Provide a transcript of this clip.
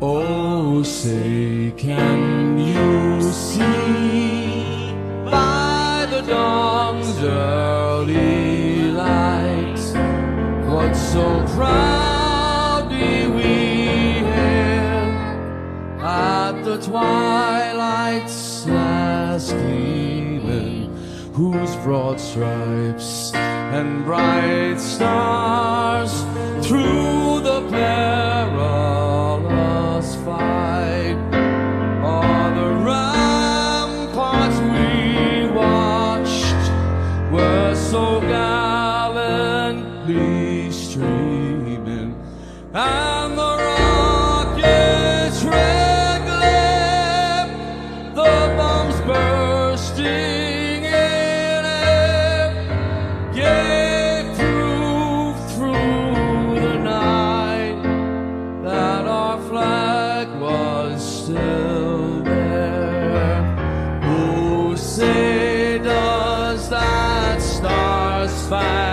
Oh, say, can you see by the dawn's early light what so proudly we hailed at the twilight's last gleaming, whose broad stripes and bright stars through the perilous fight o'er the ramparts we watched were so gallantly streaming, and the rockets' red glare, the bombs bursting in air, gave proof through the night that our flag was still there. Oh, say, does that star-spangled